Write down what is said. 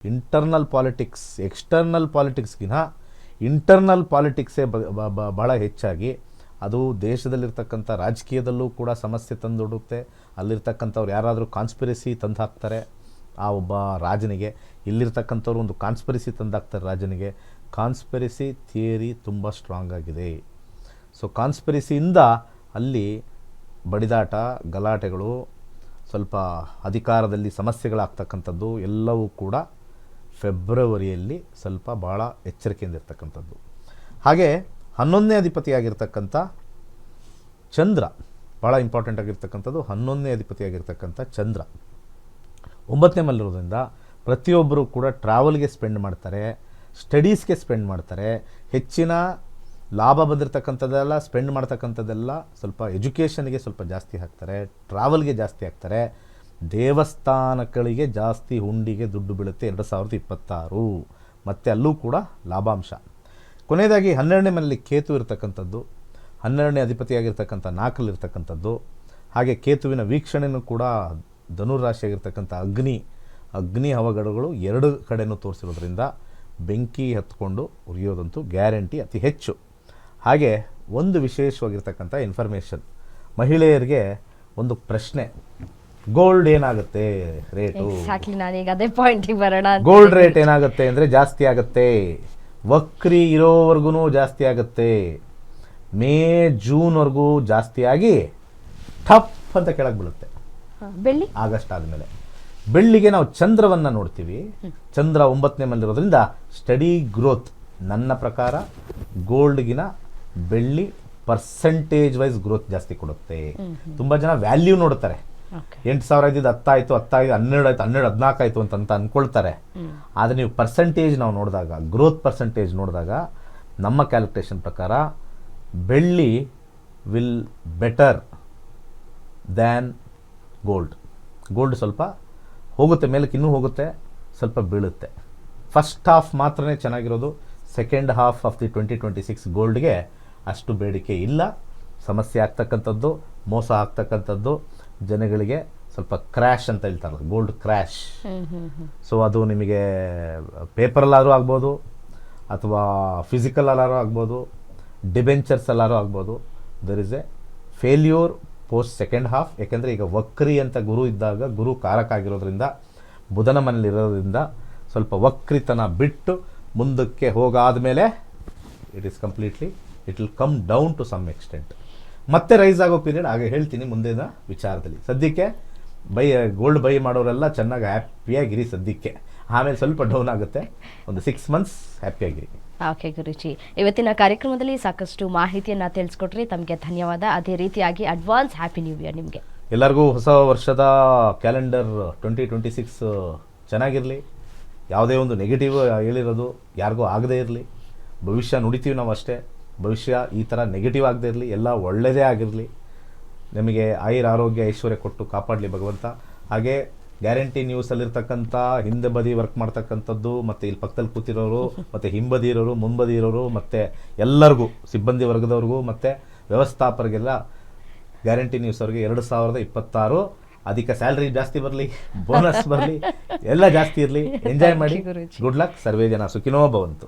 Internal politics external ಪಾಲಿಟಿಕ್ಸ್ಗಿಂತ internal ಪಾಲಿಟಿಕ್ಸೇ ಬಹಳ ಹೆಚ್ಚಾಗಿ ಅದು ದೇಶದಲ್ಲಿರ್ತಕ್ಕಂಥ ರಾಜಕೀಯದಲ್ಲೂ ಕೂಡ ಸಮಸ್ಯೆ ತಂದೊಡುತ್ತೆ. ಅಲ್ಲಿರ್ತಕ್ಕಂಥವ್ರು ಯಾರಾದರೂ ಕಾನ್ಸ್ಪಿರಸಿ ತಂದು ಹಾಕ್ತಾರೆ ಆ ಒಬ್ಬ ರಾಜನಿಗೆ, ಇಲ್ಲಿರ್ತಕ್ಕಂಥವ್ರು ಒಂದು ಕಾನ್ಸ್ಪಿರಸಿ ತಂದು ಹಾಕ್ತಾರೆ ರಾಜನಿಗೆ. ಕಾನ್ಸ್ಪಿರಸಿ ಥಿಯರಿ ತುಂಬ ಸ್ಟ್ರಾಂಗ್ ಆಗಿದೆ. ಸೊ ಕಾನ್ಸ್ಪಿರಸಿಯಿಂದ ಅಲ್ಲಿ ಬಡಿದಾಟ, ಗಲಾಟೆಗಳು, ಸ್ವಲ್ಪ ಅಧಿಕಾರದಲ್ಲಿ ಸಮಸ್ಯೆಗಳಾಗ್ತಕ್ಕಂಥದ್ದು ಎಲ್ಲವೂ ಕೂಡ ಫೆಬ್ರವರಿಯಲ್ಲಿ ಸ್ವಲ್ಪ ಭಾಳ ಎಚ್ಚರಿಕೆಯಿಂದ ಇರ್ತಕ್ಕಂಥದ್ದು. ಹಾಗೆ 11ನೇ ಅಧಿಪತಿಯಾಗಿರ್ತಕ್ಕಂಥ ಚಂದ್ರ ಭಾಳ ಇಂಪಾರ್ಟೆಂಟ್ ಆಗಿರ್ತಕ್ಕಂಥದ್ದು. 11ನೇ ಅಧಿಪತಿಯಾಗಿರ್ತಕ್ಕಂಥ ಚಂದ್ರ 9ನೇ ಮಲ್ಲಿರೋದ್ರಿಂದ ಪ್ರತಿಯೊಬ್ಬರು ಕೂಡ ಟ್ರಾವೆಲ್ಗೆ ಸ್ಪೆಂಡ್ ಮಾಡ್ತಾರೆ, ಸ್ಟಡೀಸ್ಗೆ ಸ್ಪೆಂಡ್ ಮಾಡ್ತಾರೆ. ಹೆಚ್ಚಿನ ಲಾಭ ಬಂದಿರತಕ್ಕಂಥದ್ದೆಲ್ಲ ಸ್ಪೆಂಡ್ ಮಾಡ್ತಕ್ಕಂಥದ್ದೆಲ್ಲ ಸ್ವಲ್ಪ ಎಜುಕೇಷನ್ಗೆ ಸ್ವಲ್ಪ ಜಾಸ್ತಿ ಹಾಕ್ತಾರೆ, ಟ್ರಾವೆಲ್ಗೆ ಜಾಸ್ತಿ ಹಾಕ್ತಾರೆ. ದೇವಸ್ಥಾನಗಳಿಗೆ ಜಾಸ್ತಿ ಹುಂಡಿಗೆ ದುಡ್ಡು ಬೀಳುತ್ತೆ 2026. ಮತ್ತು ಅಲ್ಲೂ ಕೂಡ ಲಾಭಾಂಶ. ಕೊನೆಯದಾಗಿ 12ನೇ ಮನೆಯಲ್ಲಿ ಕೇತು ಇರತಕ್ಕಂಥದ್ದು, 12ನೇ ಅಧಿಪತಿಯಾಗಿರ್ತಕ್ಕಂಥ 4ರಲ್ಲಿರ್ತಕ್ಕಂಥದ್ದು. ಹಾಗೆ ಕೇತುವಿನ ವೀಕ್ಷಣೆಯೂ ಕೂಡ ಧನುರಾಶಿಯಾಗಿರ್ತಕ್ಕಂಥ ಅಗ್ನಿ ಅವಘಡಗಳು 2 ಕಡೆಯೂ ತೋರಿಸಿರೋದ್ರಿಂದ ಬೆಂಕಿ ಹತ್ಕೊಂಡು ಉರಿಯೋದಂತೂ ಗ್ಯಾರಂಟಿ ಅತಿ ಹೆಚ್ಚು. ಹಾಗೆ ಒಂದು ವಿಶೇಷವಾಗಿರ್ತಕ್ಕಂಥ ಇನ್ಫಾರ್ಮೇಷನ್, ಮಹಿಳೆಯರಿಗೆ ಒಂದು ಪ್ರಶ್ನೆ, ಗೋಲ್ಡ್ ಏನಾಗುತ್ತೆ ರೇಟು? ಗೋಲ್ಡ್ ರೇಟ್ ಏನಾಗುತ್ತೆ ಅಂದರೆ ಜಾಸ್ತಿ ಆಗುತ್ತೆ, ವಕ್ರಿ ಇರೋವರೆಗೂ ಜಾಸ್ತಿ ಆಗುತ್ತೆ, ಮೇ ಜೂನ್ವರೆಗೂ ಜಾಸ್ತಿ ಆಗಿ ಟಪ್ ಅಂತ ಕೆಳಗೆ ಬೀಳುತ್ತೆ. ಬೆಳ್ಳಿ ಆಗಸ್ಟ್ ಆದಮೇಲೆ ಬೆಳ್ಳಿಗೆ ನಾವು ಚಂದ್ರವನ್ನು ನೋಡ್ತೀವಿ. ಚಂದ್ರ 9ನೇ ಮನೆಯಲ್ಲಿರೋದ್ರಿಂದ ಸ್ಟಡಿ ಗ್ರೋತ್. ನನ್ನ ಪ್ರಕಾರ ಗೋಲ್ಡ್ಗಿನ ಬೆಳ್ಳಿ ಪರ್ಸೆಂಟೇಜ್ ವೈಸ್ ಗ್ರೋತ್ ಜಾಸ್ತಿ ಕೊಡುತ್ತೆ. ತುಂಬ ಜನ ವ್ಯಾಲ್ಯೂ ನೋಡ್ತಾರೆ, 8,000 ಇದ್ದಿದ್ದು 10 ಆಯಿತು, 10 ಆಯಿತು, 12 ಆಯಿತು, 12, 14 ಆಯಿತು ಅಂತ ಅಂದ್ಕೊಳ್ತಾರೆ. ಆದರೆ ನೀವು ಪರ್ಸೆಂಟೇಜ್ ನಾವು ನೋಡಿದಾಗ, ಗ್ರೋತ್ ಪರ್ಸೆಂಟೇಜ್ ನೋಡಿದಾಗ ನಮ್ಮ ಕ್ಯಾಲ್ಕುಲೇಷನ್ ಪ್ರಕಾರ ಬೆಳ್ಳಿ will better than gold. Gold ಸ್ವಲ್ಪ ಹೋಗುತ್ತೆ ಮೇಲಕ್ಕೆ, ಇನ್ನೂ ಹೋಗುತ್ತೆ, ಸ್ವಲ್ಪ ಬೀಳುತ್ತೆ. ಫಸ್ಟ್ ಹಾಫ್ ಮಾತ್ರನೇ ಚೆನ್ನಾಗಿರೋದು. ಸೆಕೆಂಡ್ ಹಾಫ್ ಆಫ್ ದಿ 2026 ಗೋಲ್ಡ್ಗೆ ಅಷ್ಟು ಬೇಡಿಕೆ ಇಲ್ಲ. ಸಮಸ್ಯೆ ಆಗ್ತಕ್ಕಂಥದ್ದು, ಮೋಸ ಆಗ್ತಕ್ಕಂಥದ್ದು, ಜನಗಳಿಗೆ ಸ್ವಲ್ಪ ಕ್ರ್ಯಾಶ್ ಅಂತ ಹೇಳ್ತಾರಲ್ಲ, ಗೋಲ್ಡ್ ಕ್ರ್ಯಾಶ್. ಸೊ ಅದು ನಿಮಗೆ ಪೇಪರಲ್ಲಾದ್ರೂ ಆಗ್ಬೋದು, ಅಥವಾ ಫಿಸಿಕಲ್ ಅಲ್ಲಾದ್ರೂ ಆಗ್ಬೋದು, ಡಿಬೆಂಚರ್ಸ್ ಅಲ್ಲಾದ್ರೂ ಆಗ್ಬೋದು. There is a failure post second half. ಯಾಕೆಂದರೆ ಈಗ ವಕ್ರಿ ಅಂತ ಗುರು ಇದ್ದಾಗ, ಗುರು ಕಾರಕ ಆಗಿರೋದ್ರಿಂದ, ಬುಧನ ಮನೇಲಿರೋದ್ರಿಂದ ಸ್ವಲ್ಪ ವಕ್ರಿತನ ಬಿಟ್ಟು ಮುಂದಕ್ಕೆ ಹೋಗಾದಮೇಲೆ it will come down to some extent. ಮತ್ತೆ ರೈಸ್ ಆಗೋ ಪೀರಿಯಡ್ ಆಗ ಹೇಳ್ತೀನಿ ಮುಂದಿನ ವಿಚಾರದಲ್ಲಿ. ಸದ್ಯಕ್ಕೆ ಗೋಲ್ಡ್ ಬೈ ಮಾಡೋರೆಲ್ಲ ಚೆನ್ನಾಗಿ ಹ್ಯಾಪಿಯಾಗಿರಿ ಸದ್ಯಕ್ಕೆ. ಆಮೇಲೆ ಸ್ವಲ್ಪ ಡೌನ್ ಆಗುತ್ತೆ, ಒಂದು 6 ಮಂತ್ಸ್ ಹ್ಯಾಪಿಯಾಗಿರಿ. ಓಕೆ ಗುರುಜಿ, ಇವತ್ತಿನ ಕಾರ್ಯಕ್ರಮದಲ್ಲಿ ಸಾಕಷ್ಟು ಮಾಹಿತಿಯನ್ನು ತಿಳಿಸ್ಕೊಟ್ರಿ, ತಮಗೆ ಧನ್ಯವಾದ. ಅದೇ ರೀತಿಯಾಗಿ ಅಡ್ವಾನ್ಸ್ ಹ್ಯಾಪಿ ನ್ಯೂ ಇಯರ್ ನಿಮಗೆ. ಎಲ್ಲರಿಗೂ ಹೊಸ ವರ್ಷದ ಕ್ಯಾಲೆಂಡರ್ 2026 ಚೆನ್ನಾಗಿರಲಿ. ಯಾವುದೇ ಒಂದು ನೆಗೆಟಿವ್ ಹೇಳಿರೋದು ಯಾರಿಗೂ ಆಗದೇ ಇರಲಿ. ಭವಿಷ್ಯ ನುಡಿತೀವಿ ನಾವು ಅಷ್ಟೇ, ಭವಿಷ್ಯ ಈ ಥರ ನೆಗೆಟಿವ್ ಆಗದೇ ಇರಲಿ, ಎಲ್ಲ ಒಳ್ಳೆಯದೇ ಆಗಿರಲಿ. ನಿಮಗೆ ಆರೋಗ್ಯ ಐಶ್ವರ್ಯ ಕೊಟ್ಟು ಕಾಪಾಡಲಿ ಭಗವಂತ. ಹಾಗೆ ಗ್ಯಾರಂಟಿ ನ್ಯೂಸಲ್ಲಿರ್ತಕ್ಕಂಥ ಹಿಂದೆ ಬದಿ ವರ್ಕ್ ಮಾಡ್ತಕ್ಕಂಥದ್ದು, ಮತ್ತು ಇಲ್ಲಿ ಪಕ್ಕದಲ್ಲಿ ಕೂತಿರೋರು, ಮತ್ತು ಹಿಂಬದಿ ಇರೋರು, ಮುಂಬದಿ ಇರೋರು, ಮತ್ತು ಎಲ್ಲರಿಗೂ ಸಿಬ್ಬಂದಿ ವರ್ಗದವ್ರಿಗೂ ಮತ್ತು ವ್ಯವಸ್ಥಾಪಕರಿಗೆಲ್ಲ ಗ್ಯಾರಂಟಿ ನ್ಯೂಸ್ ಅವ್ರಿಗೆ 2026 ಅಧಿಕ ಸ್ಯಾಲ್ರಿ ಜಾಸ್ತಿ ಬರಲಿ, ಬೋನಸ್ ಬರಲಿ, ಎಲ್ಲ ಜಾಸ್ತಿ ಇರಲಿ. ಎಂಜಾಯ್ ಮಾಡಿ. Good luck. ಸರ್ವೇ ಜನ ಸುಖಿನೋ ಭವಂತು.